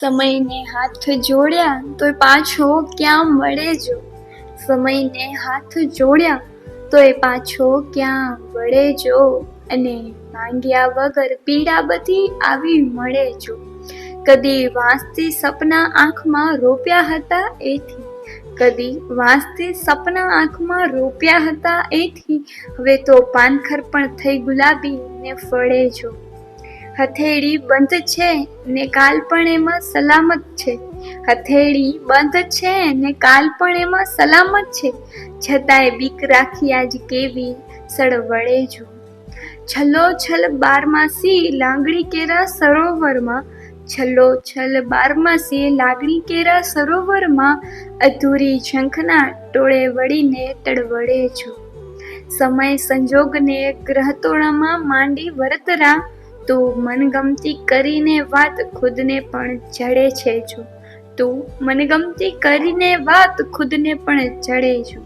સમયને હાથ જોડ્યા તોય પાછો ક્યાં મળે જો. સમયને હાથ જોડ્યા તોય પાછો ક્યાં વળે જો. અને માંગ્યા વગર પીડા બધી આવી મળે જો. કદી વાંસથી સપના આંખમાં રોપ્યા હતા એથી, કદી વાંસથી સપના આંખમાં રોપ્યા હતા એથી, હવે તો પાનખર પણ થઈ ગુલાબી ને ફળે જો. હથેળી બંધ છે ને કાલ પણ એમાં સલામત છે. હથેળી બંધ છે ને કાલ પણ એમાં સલામત છે. છતાંય બીક રાખી આજ કેવી સળવળે જો. છલો છલ બારમાસી લાગણી કેરા સરોવરમાં, છલો છલ બારમાસી લાગણી કેરા સરોવરમાં, અધૂરી ઝંખના ટોળે વળીને તડવડે જો. સમય સંજોગને ગ્રહતોળામાં માંડી વરતરા, તું મનગમતી કરીને વાત ખુદને પણ જડે છે જો. તું મનગમતી કરીને વાત ખુદને પણ જડે જો.